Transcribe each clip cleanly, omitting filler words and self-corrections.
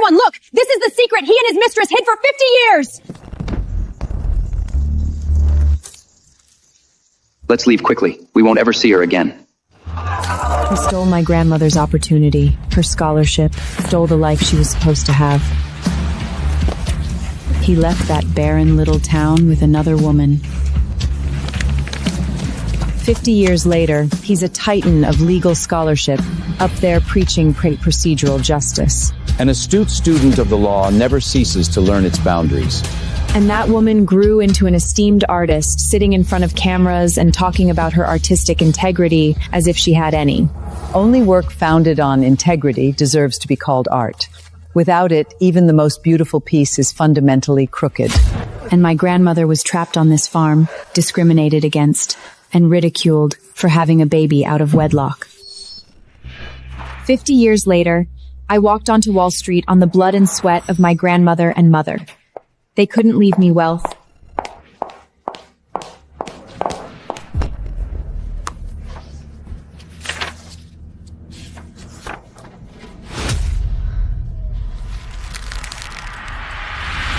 everyone, look! This is the secret he and his mistress hid for 50 years! Let's leave quickly. We won't ever see her again. He stole my grandmother's opportunity, her scholarship, stole the life she was supposed to have. He left that barren little town with another woman. 50 years later, he's a titan of legal scholarship, up there preaching procedural justice. An astute student of the law never ceases to learn its boundaries. And that woman grew into an esteemed artist, sitting in front of cameras and talking about her artistic integrity as if she had any. Only work founded on integrity deserves to be called art. Without it, even the most beautiful piece is fundamentally crooked. And my grandmother was trapped on this farm, discriminated against, and ridiculed for having a baby out of wedlock. 50 years later, I walked onto Wall Street on the blood and sweat of my grandmother and mother. They couldn't leave me wealth.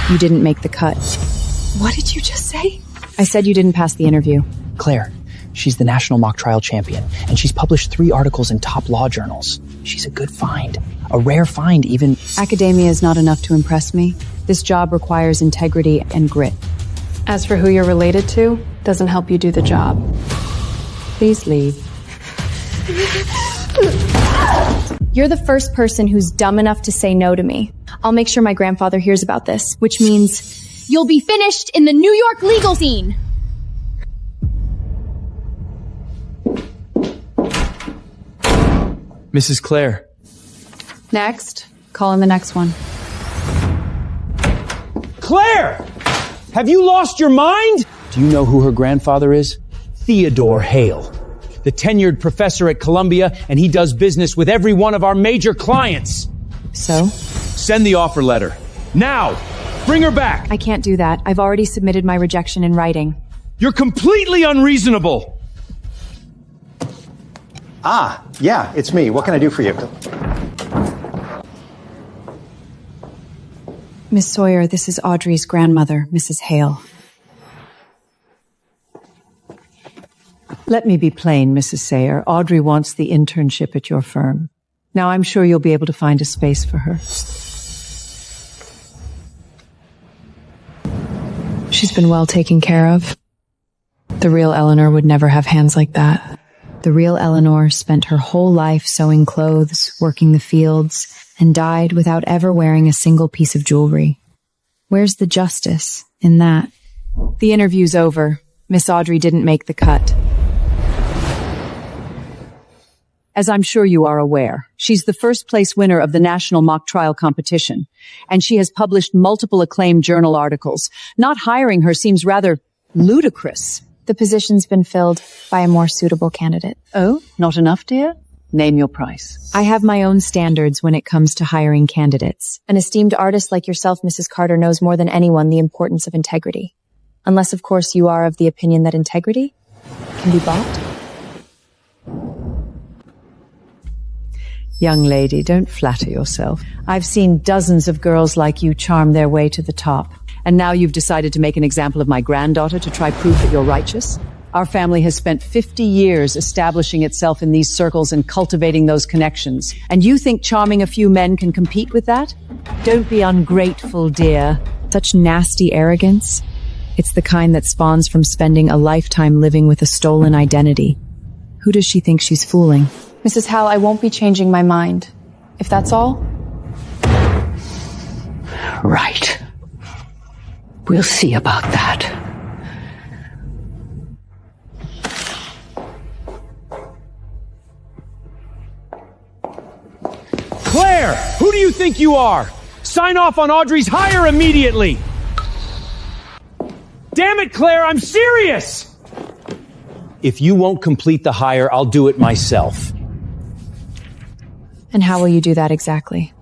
You didn't make the cut. What did you just say? I said you didn't pass the interview. Claire, she's the national mock trial champion, and she's published 3 articles in top law journals. She's a good find. A rare find, even. Academia is not enough to impress me. This job requires integrity and grit. As for who you're related to, doesn't help you do the job. Please leave. You're the first person who's dumb enough to say no to me. I'll make sure my grandfather hears about this, which means you'll be finished in the New York legal scene. Mrs. Claire. Next. Call in the next one. Claire! Have you lost your mind? Do you know who her grandfather is? Theodore Hale, the tenured professor at Columbia, and he does business with every one of our major clients. So? Send the offer letter. Now! Bring her back! I can't do that. I've already submitted my rejection in writing. You're completely unreasonable! Ah, yeah, it's me. What can I do for you? Miss Sawyer, this is Audrey's grandmother, Mrs. Hale. Let me be plain, Mrs. Sayer. Audrey wants the internship at your firm. Now, I'm sure you'll be able to find a space for her. She's been well taken care of. The real Eleanor would never have hands like that. The real Eleanor spent her whole life sewing clothes, working the fields, and died without ever wearing a single piece of jewelry. Where's the justice in that? The interview's over. Miss Audrey didn't make the cut. As I'm sure you are aware, she's the first place winner of the National Mock Trial Competition, and she has published multiple acclaimed journal articles. Not hiring her seems rather ludicrous. The position's been filled by a more suitable candidate. Oh, not enough, dear? Name your price. I have my own standards when it comes to hiring candidates. An esteemed artist like yourself, Mrs. Carter, knows more than anyone the importance of integrity. Unless, of course, you are of the opinion that integrity can be bought. Young lady, don't flatter yourself. I've seen dozens of girls like you charm their way to the top. And now you've decided to make an example of my granddaughter to try prove that you're righteous? Our family has spent 50 years establishing itself in these circles and cultivating those connections. And you think charming a few men can compete with that? Don't be ungrateful, dear. Such nasty arrogance. It's the kind that spawns from spending a lifetime living with a stolen identity. Who does she think she's fooling? Mrs. Howell, I won't be changing my mind. If that's all. Right. We'll see about that. Claire, who do you think you are? Sign off on Audrey's hire immediately! Damn it, Claire, I'm serious! If you won't complete the hire, I'll do it myself. And how will you do that exactly?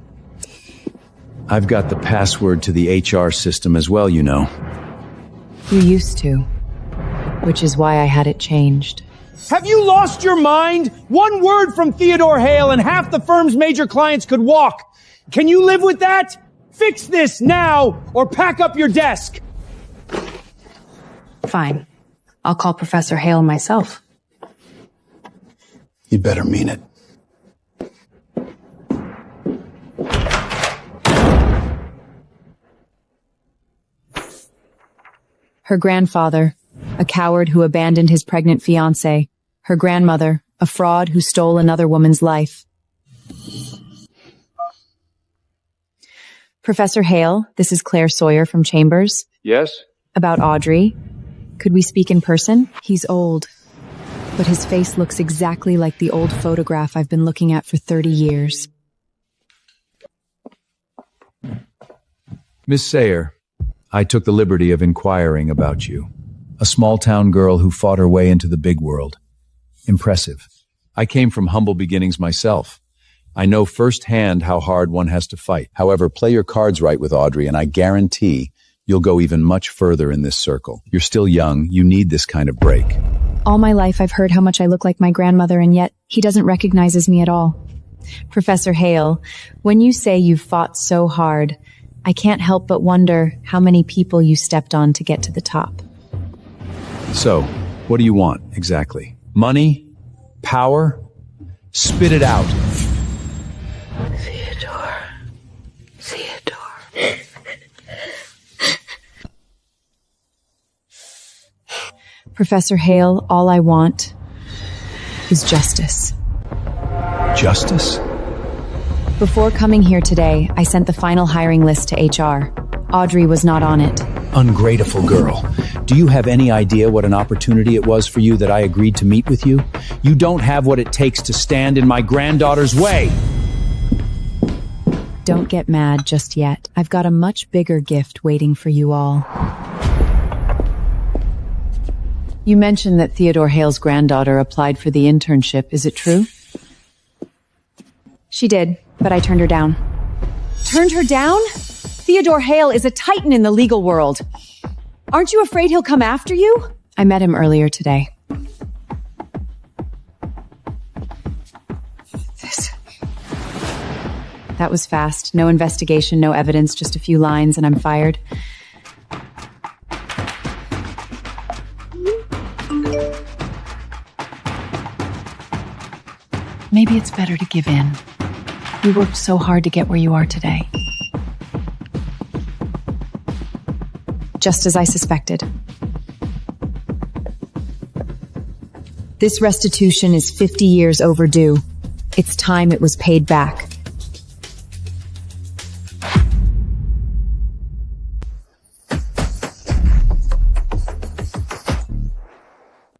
I've got the password to the HR system as well, you know. You used to. Which is why I had it changed. Have you lost your mind? One word from Theodore Hale and half the firm's major clients could walk. Can you live with that? Fix this now, or pack up your desk! Fine. I'll call Professor Hale myself. You better mean it. Her grandfather, a coward who abandoned his pregnant fiancée. Her grandmother, a fraud who stole another woman's life. Professor Hale, this is Claire Sawyer from Chambers. Yes? About Audrey. Could we speak in person? He's old, but his face looks exactly like the old photograph I've been looking at for 30 years. Miss Sayer, I took the liberty of inquiring about you. A small-town girl who fought her way into the big world. Impressive. I came from humble beginnings myself. I know firsthand how hard one has to fight. However, play your cards right with Audrey, and I guarantee you'll go even much further in this circle. You're still young. You need this kind of break. All my life I've heard how much I look like my grandmother, and yet he doesn't recognize me at all. Professor Hale, when you say you've fought so hard, I can't help but wonder how many people you stepped on to get to the top. So, what do you want, exactly? Money? Power? Spit it out. Theodore. Professor Hale, all I want is justice. Justice? Before coming here today, I sent the final hiring list to HR. Audrey was not on it. Ungrateful girl. Do you have any idea what an opportunity it was for you that I agreed to meet with you? You don't have what it takes to stand in my granddaughter's way. Don't get mad just yet. I've got a much bigger gift waiting for you all. You mentioned that Theodore Hale's granddaughter applied for the internship. Is it true? She did, but I turned her down. Turned her down? Theodore Hale is a titan in the legal world. Aren't you afraid he'll come after you? I met him earlier today. That was fast. No investigation, no evidence, just a few lines, and I'm fired. Maybe it's better to give in. You worked so hard to get where you are today. Just as I suspected. This restitution is 50 years overdue. It's time it was paid back.